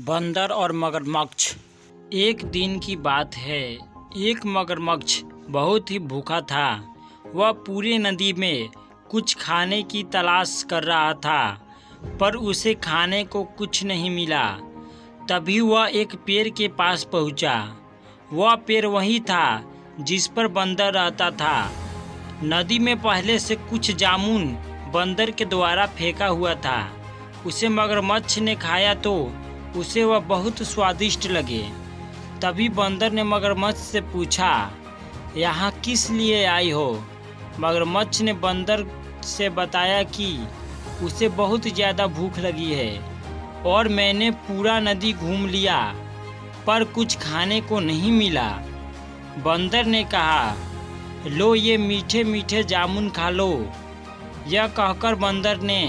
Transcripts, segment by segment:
बंदर और मगरमच्छ। एक दिन की बात है। एक मगरमच्छ बहुत ही भूखा था। वह पूरे नदी में कुछ खाने की तलाश कर रहा था, पर उसे खाने को कुछ नहीं मिला। तभी वह एक पेड़ के पास पहुंचा। वह पेड़ वही था जिस पर बंदर रहता था। नदी में पहले से कुछ जामुन बंदर के द्वारा फेंका हुआ था। उसे मगरमच्छ ने खाया तो उसे वह बहुत स्वादिष्ट लगे। तभी बंदर ने मगरमच्छ से पूछा, यहाँ किस लिए आई हो? मगरमच्छ ने बंदर से बताया कि उसे बहुत ज़्यादा भूख लगी है और मैंने पूरा नदी घूम लिया, पर कुछ खाने को नहीं मिला। बंदर ने कहा, लो ये मीठे मीठे जामुन खा लो। यह कहकर बंदर ने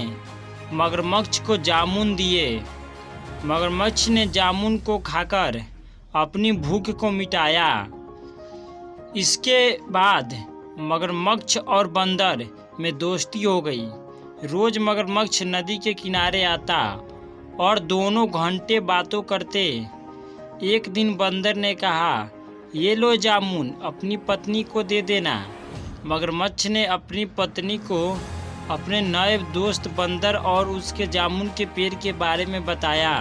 मगरमच्छ को जामुन दिए। मगरमच्छ ने जामुन को खाकर अपनी भूख को मिटाया। इसके बाद मगरमच्छ और बंदर में दोस्ती हो गई। रोज मगरमच्छ नदी के किनारे आता और दोनों घंटे बातों करते। एक दिन बंदर ने कहा, ये लो जामुन, अपनी पत्नी को दे देना। मगरमच्छ ने अपनी पत्नी को अपने नए दोस्त बंदर और उसके जामुन के पेड़ के बारे में बताया।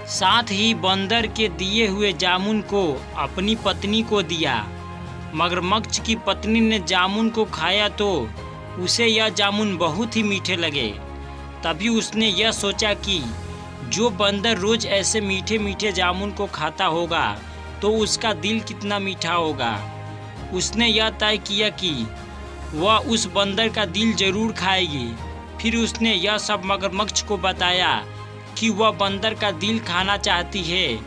साथ ही बंदर के दिए हुए जामुन को अपनी पत्नी को दिया। मगरमच्छ की पत्नी ने जामुन को खाया तो उसे यह जामुन बहुत ही मीठे लगे। तभी उसने यह सोचा कि जो बंदर रोज ऐसे मीठे मीठे जामुन को खाता होगा तो उसका दिल कितना मीठा होगा। उसने यह तय किया कि वह उस बंदर का दिल जरूर खाएगी। फिर उसने यह सब मगरमच्छ को बताया कि वह बंदर का दिल खाना चाहती है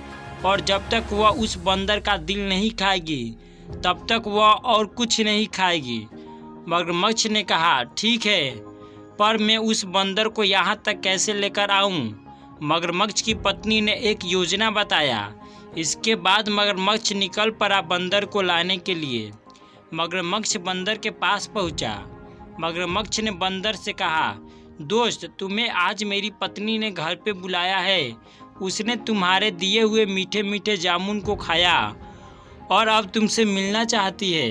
और जब तक वह उस बंदर का दिल नहीं खाएगी तब तक वह और कुछ नहीं खाएगी। मगरमच्छ ने कहा, ठीक है, पर मैं उस बंदर को यहाँ तक कैसे लेकर आऊँ? मगरमच्छ की पत्नी ने एक योजना बताया। इसके बाद मगरमच्छ निकल पड़ा बंदर को लाने के लिए। मगरमच्छ बंदर के पास पहुंचा। मगरमच्छ ने बंदर से कहा, दोस्त, तुम्हें आज मेरी पत्नी ने घर पे बुलाया है। उसने तुम्हारे दिए हुए मीठे मीठे जामुन को खाया और अब तुमसे मिलना चाहती है।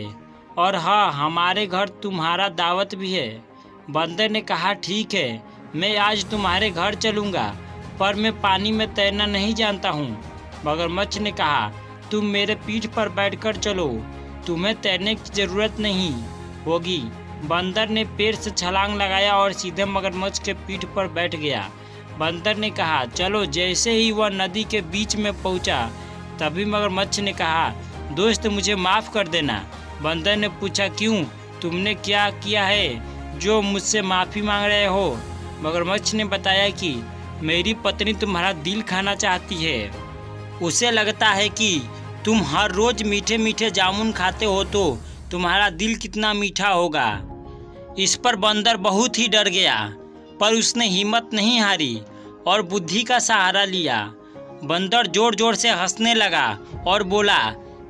और हाँ, हमारे घर तुम्हारा दावत भी है। बंदर ने कहा, ठीक है, मैं आज तुम्हारे घर चलूँगा, पर मैं पानी में तैरना नहीं जानता हूँ। मगरमच्छ ने कहा, तुम मेरे पीठ पर बैठकर चलो, तुम्हें तैरने की ज़रूरत नहीं होगी। बंदर ने पेड़ से छलांग लगाया और सीधे मगरमच्छ के पीठ पर बैठ गया। बंदर ने कहा, चलो। जैसे ही वह नदी के बीच में पहुंचा, तभी मगरमच्छ ने कहा, दोस्त, मुझे माफ़ कर देना। बंदर ने पूछा, क्यों? तुमने क्या किया है जो मुझसे माफ़ी मांग रहे हो? मगरमच्छ ने बताया कि मेरी पत्नी तुम्हारा दिल खाना चाहती है। उसे लगता है कि तुम हर रोज़ मीठे मीठे जामुन खाते हो तो तुम्हारा दिल कितना मीठा होगा। इस पर बंदर बहुत ही डर गया, पर उसने हिम्मत नहीं हारी और बुद्धि का सहारा लिया। बंदर जोर जोर से हंसने लगा और बोला,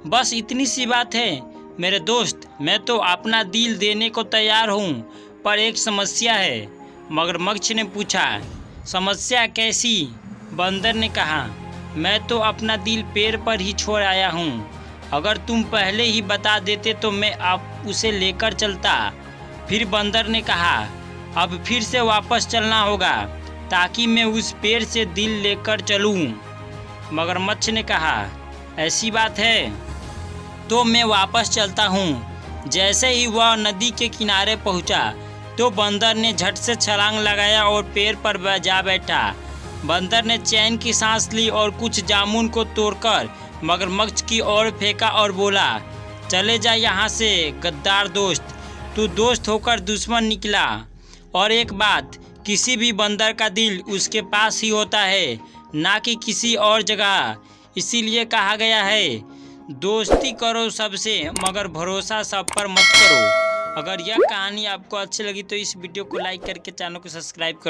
बस इतनी सी बात है मेरे दोस्त, मैं तो अपना दिल देने को तैयार हूँ, पर एक समस्या है। मगरमच्छ ने पूछा, समस्या कैसी? बंदर ने कहा, मैं तो अपना दिल पेड़ पर ही छोड़ आया हूँ। अगर तुम पहले ही बता देते तो मैं अब उसे लेकर चलता। फिर बंदर ने कहा, अब फिर से वापस चलना होगा ताकि मैं उस पेड़ से दिल लेकर चलूँ। मगरमच्छ ने कहा, ऐसी बात है तो मैं वापस चलता हूँ। जैसे ही वह नदी के किनारे पहुँचा तो बंदर ने झट से छलांग लगाया और पेड़ पर जा बैठा। बंदर ने चैन की सांस ली और कुछ जामुन को तोड़कर मगरमच्छ की ओर फेंका और बोला, चले जा यहाँ से गद्दार दोस्त, तू दोस्त होकर दुश्मन निकला। और एक बात, किसी भी बंदर का दिल उसके पास ही होता है, ना कि किसी और जगह। इसीलिए कहा गया है, दोस्ती करो सबसे मगर भरोसा सब पर मत करो। अगर यह कहानी आपको अच्छी लगी तो इस वीडियो को लाइक करके चैनल को सब्सक्राइब कर दो।